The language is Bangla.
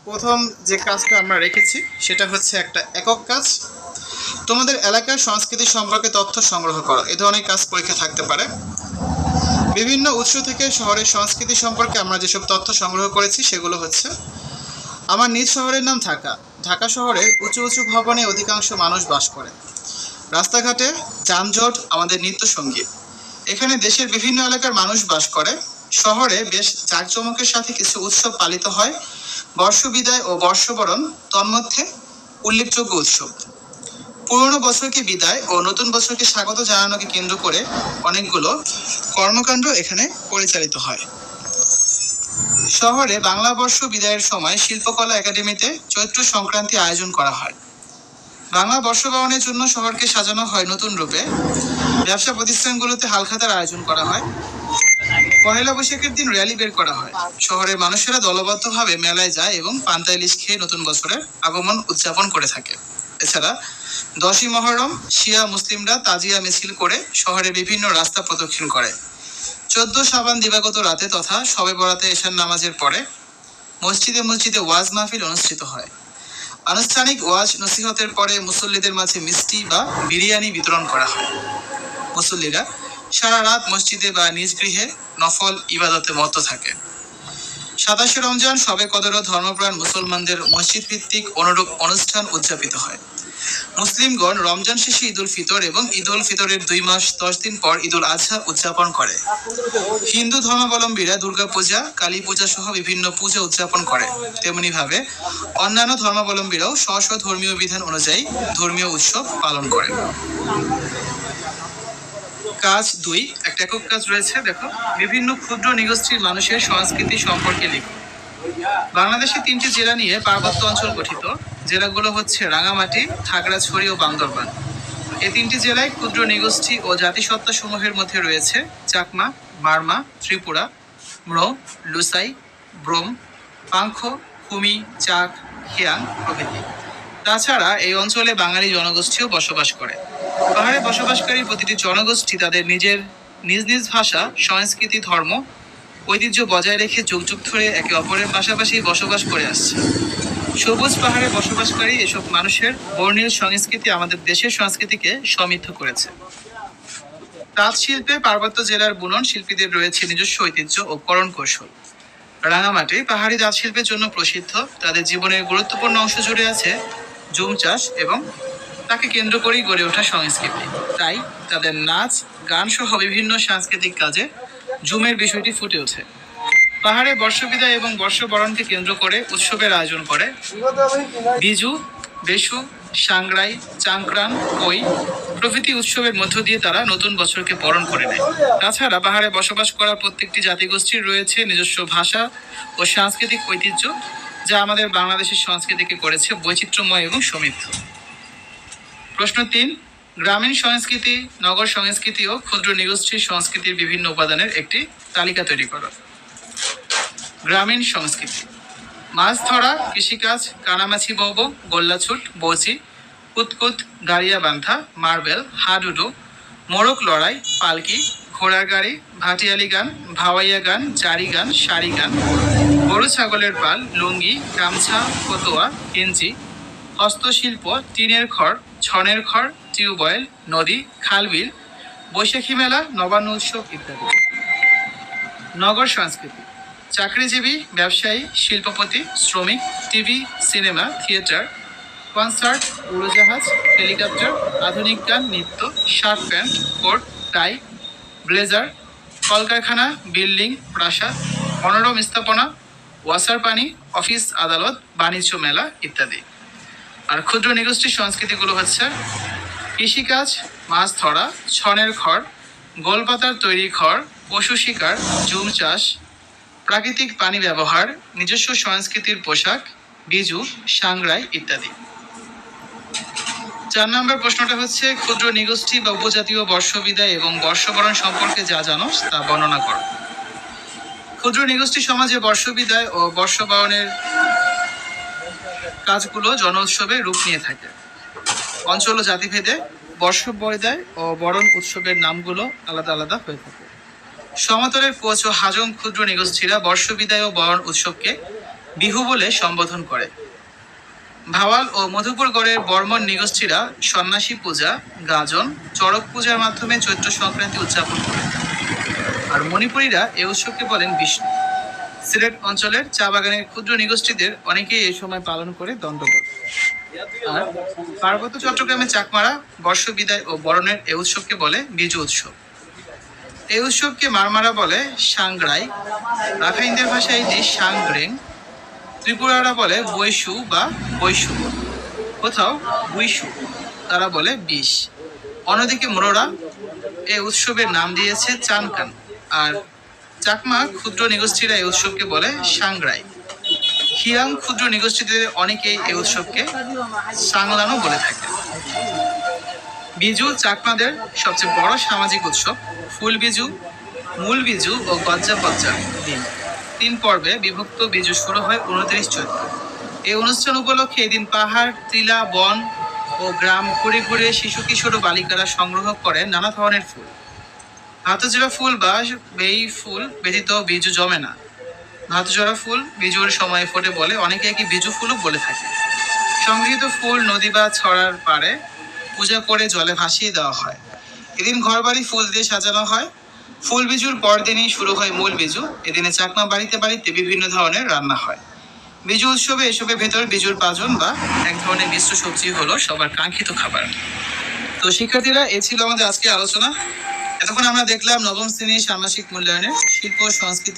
প্রথম যে কাজটা আমরা রেখেছি সেটা হচ্ছে একটা একক কাজ। তোমাদের এলাকার সংস্কৃতি সম্পর্কে তথ্য সংগ্রহ করা। এ ধরনের কাজ পরীক্ষা থাকতে পারে। বিভিন্ন উৎস থেকে শহরের সংস্কৃতি সম্পর্কে আমরা যেসব তথ্য সংগ্রহ করেছি সেগুলো হচ্ছে, আমার নিজ শহরের নাম ঢাকা। ঢাকা শহরে উঁচু উঁচু ভবনে অধিকাংশ মানুষ বাস করে। রাস্তাঘাটে যানজট আমাদের নিত্য সঙ্গী। এখানে দেশের বিভিন্ন এলাকার মানুষ বাস করে। শহরে বেশ জাঁকজমকের সাথে কিছু উৎসব পালিত হয়। বর্ষবিদায় ও বর্ষবরণ তন্মধ্যে উল্লেখযোগ্য উৎসব। পুরনো বছরকে বিদায় ও নতুন বছরকে স্বাগত জানানোকে কেন্দ্র করে অনেকগুলো কর্মকাণ্ড এখানে পরিচালিত হয়। শহরে বাংলা বর্ষ বিদায়ের সময় শিল্পকলা একাডেমিতে চৈত্র সংক্রান্তি আয়োজন করা হয়। বাংলা বর্ষবরণের জন্য শহরকে সাজানো হয় নতুন রূপে। ব্যবসা প্রতিষ্ঠানগুলোতে হালখাতার আয়োজন করা হয়। পহেলা বৈশাখের দিন র্যালি বের করা হয়। শহরের মানুষেরা দলবদ্ধভাবে মেলায় যায় এবং পান্তা ইলিশ খেয়ে নতুন বছরের আগমন উদযাপন করে থাকে। এছাড়া 10ই মহরম শিয়া মুসলিমরা তাজিয়া মিছিল করে শহরের বিভিন্ন রাস্তা প্রদক্ষিণ করে। 14 শাবান দিবাগত রাতে তথা শবে বরাতে এশার নামাজের পরে মসজিদে মসজিদে ওয়াজ মাহফিল অনুষ্ঠিত হয়। আনুষ্ঠানিক ওয়াজ নসিহতের পরে মুসল্লিদের মাঝে মিষ্টি বা বিরিয়ানি বিতরণ করা হয়। মুসল্লিরা সারা রাত মসজিদে বা নিজ গৃহে নফল ইবাদতে মত্ত থাকে। 27শে রমজান শবে কদর ও ধর্মপ্রাণ মুসলমানদের মসজিদ ভিত্তিক অনুরূপ অনুষ্ঠান উদযাপিত হয়। মুসলিমগণ রমজান শেষে ঈদুল ফিতর এবং ঈদুল ফিতরের 2 মাস 10 দিন পর ঈদুল আজহা উদযাপন করে। হিন্দু ধর্মাবলম্বীরা দুর্গা পূজা, কালী পূজা সহ বিভিন্ন পূজা উদযাপন করে। তেমনি ভাবে অন্যান্য ধর্মাবলম্বীরাও স্ব স্ব ধর্মীয় বিধান অনুযায়ী ধর্মীয় উৎসব পালন করে। কাজ 2, একটা একক কাজ রয়েছে। দেখো, বিভিন্ন ক্ষুদ্র নিগোষ্ঠীর মানুষের সংস্কৃতি সম্পর্কে লিখো। বাংলাদেশে 3টি জেলা নিয়ে পার্বত্য অঞ্চল গঠিত। জেলাগুলো হচ্ছে রাঙামাটি, খাগড়াছড়ি ও বান্দরবান। এই 3টি জেলায় ক্ষুদ্র নিগোষ্ঠী ও জাতিসত্তা সমূহের মধ্যে রয়েছে চাকমা, মারমা, ত্রিপুরা, ম্রো, লুসাই, ব্রোম, পাংখ, কুমি, চাক, খিয়াং প্রভৃতি। তাছাড়া এই অঞ্চলে বাঙালি জনগোষ্ঠীও বসবাস করে। পাহাড়ে বসবাসকারী প্রতিটি জনগোষ্ঠী তাদের নিজ নিজ ভাষা, সংস্কৃতি, ধর্ম, ঐতিহ্য বজায় রেখে যুগ যুগ ধরে একে অপরের পাশাপাশি বসবাস করে আসছে। সবুজ পাহাড়ে বসবাসকারী এসব মানুষের বর্ণিল সংস্কৃতি আমাদের দেশের সংস্কৃতিকে সমৃদ্ধ করেছে। তাঁত শিল্পে পার্বত্য জেলার বুনন শিল্পীদের রয়েছে নিজস্ব ঐতিহ্য ও করণ কৌশল। রাঙামাটি পাহাড়ি তাঁত শিল্পের জন্য প্রসিদ্ধ। তাদের জীবনের গুরুত্বপূর্ণ অংশ জুড়ে আছে জুম চাষ এবং তাকে কেন্দ্র করেই গড়ে ওঠা সংস্কৃতি। তাই তাদের নাচ, গান সহ বিভিন্ন সাংস্কৃতিক কাজে জুমের বিষয়টি ফুটে ওঠে। পাহাড়ে বর্ষবিদায় এবং বর্ষবরণকে কেন্দ্র করে উৎসবের আয়োজন করে। বিজু, বেশু, সাংগ্রাই, চাংক্রান, ওই প্রভৃতি উৎসবের মধ্য দিয়ে তারা নতুন বছরকে বরণ করে নেয়। তাছাড়া পাহাড়ে বসবাস করা প্রত্যেকটি জাতিগোষ্ঠীর রয়েছে নিজস্ব ভাষা ও সাংস্কৃতিক ঐতিহ্য, যা আমাদের বাংলাদেশের সংস্কৃতিকে করেছে বৈচিত্র্যময় এবং সমৃদ্ধ। প্রশ্ন 3, গ্রামীণ সংস্কৃতি, নগর সংস্কৃতি ও ক্ষুদ্র নিগোষ্ঠীর সংস্কৃতির বিভিন্ন উপাদানের একটি তালিকা তৈরি করো। গ্রামীণ সংস্কৃতি: মাছ ধরা, কৃষিকাজ, কানামাছি বব, গোল্লাছুট, বৌচি, কুতকুত, গাড়িয়া বান্ধা, মার্বেল, হাডুডু, মোরগ লড়াই, পালকি, ঘোড়ার গাড়ি, ভাটিয়ালি গান, ভাওয়াইয়া গান, জারি গান, সারি গান, গরু ছাগলের পাল, লুঙ্গি, গামছা, ফতোয়া, গেঞ্জি, হস্তশিল্প, টিনের খড়, ছনের খড়, টিউবওয়েল, নদী, খালবিল, বৈশাখী মেলা, নবান্ন উৎসব ইত্যাদি। নগর সংস্কৃতি: চাকরিজীবী, ব্যবসায়ী, শিল্পপতি, শ্রমিক, টিভি, সিনেমা, থিয়েটার, কনসার্ট, উড়োজাহাজ, হেলিকপ্টার, আধুনিক গান, নৃত্য, শার্ট প্যান্ট, কোট, টাই, ব্লেজার, কলকারখানা, বিল্ডিং, প্রাসাদ, মনোরম স্থাপনা, ওয়াসার পানি, অফিস আদালত, বাণিজ্য মেলা ইত্যাদি। আর ক্ষুদ্র নিগোষ্ঠীর সংস্কৃতিগুলো হচ্ছে কৃষিকাজ, মাছ ধরা, ছনের খড়, গোলপাতার তৈরি খড়, পশু শিকার, জুম চাষ, প্রাকৃতিক পানি ব্যবহার, নিজস্ব সংস্কৃতির পোশাক, বিজু, সাংগ্রাই ইত্যাদি। 4 নম্বর প্রশ্নটা হচ্ছে ক্ষুদ্র নিগোষ্ঠী বা উপজাতীয় বর্ষবিদায় এবং বর্ষবরণ সম্পর্কে যা জানো তা বর্ণনা করো। ক্ষুদ্র নিগোষ্ঠী সমাজে বর্ষবিদায় ও বর্ষবরণের কাজগুলো জন উৎসবে রূপ নিয়ে থাকে। অঞ্চল ও জাতিভেদে বর্ষবিদায় ও বরণ উৎসবের নামগুলো আলাদা আলাদা হয়ে থাকে। সমতলের কোচ ও হাজং ক্ষুদ্র নিগোষ্ঠীরা বর্ষবিদায় ও বরণ উৎসবকে বিহু বলে সম্বোধন করে। ভাওয়াল ও মধুপুরগড়ের বর্মন নৃগোষ্ঠীরা সন্ন্যাসী পূজা, গাজন, চড়ক পূজার মাধ্যমে চৈত্র সংক্রান্তি উদযাপন করে। আর মণিপুরীরা এই উৎসবকে বলেন বিষ্ণু। সিলেট অঞ্চলের চা বাগানের ক্ষুদ্র নৃগোষ্ঠীদের অনেকেই এই সময় পালন করে দণ্ডবোধ। আর পার্বত্য চট্টগ্রামে চাকমারা বর্ষবিদায় ও বরণের এই উৎসবকে বলে বিজু উৎসব। এই উৎসবকে মারমারা বলে সাংগ্রাই, রাখাইনদের ভাষায় এটি সাংগ্রেং, ত্রিপুরারা বলে বৈশু বা বৈশু, কোথাও বুইশু, তারা বলে বিষ। অন্যদিকে মোরোরা এই উৎসবের নাম দিয়েছে চানকান। আর চাকমা ক্ষুদ্র নৃগোষ্ঠীরা এই উৎসবকে বলে সাংগ্রাই। হিয়াং ক্ষুদ্র নৃগোষ্ঠীদের অনেকেই এই উৎসবকে সাংলানো বলে থাকে। বিজু চাকমাদের সবচেয়ে বড় সামাজিক উৎসব। ফুল বিজু, মূল বিজু ও গজ্জা পজ্জা দিন 3 পর্বে বিভক্ত বিজু শুরু হয় 29 চৈত্র। এই অনুষ্ঠান উপলক্ষে এদিন পাহাড়, টিলা, বন ও গ্রাম ঘুরে ঘুরে শিশু কিশোর ও বালিকারা সংগ্রহ করে নানা ধরনের ফুল। হাতজোড়া ফুল বা বেই ফুল ব্যতীত বিজু জমে না। হাতজোড়া ফুল বিজুর সময় ফোটে বলে অনেকে একে বিজু ফুলও বলে থাকে। সংগৃহীত ফুল নদী বা ছড়ার পাড়ে পূজা করে জলে ভাসিয়ে দেওয়া হয়। এদিন ঘরবাড়ি ফুল দিয়ে সাজানো হয়। ফুল বিজুর পরদিনই শুরু হয় মূল বিজু। এদিনে চাকমা বাড়িতে বাড়িতে বিভিন্ন ধরনের রান্না হয়। বিজু উৎসবে এসবের ভেতর বিজুর পাজন বা এক ধরনের মিশ্র সবজি হলো সবার কাঙ্ক্ষিত খাবার। তো শিক্ষার্থীরা, এ ছিল আমাদের আজকে আলোচনা। এতক্ষণ আমরা দেখলাম নবম শ্রেণীর ষান্মাসিক মূল্যায়নের শিল্প ও সংস্কৃতি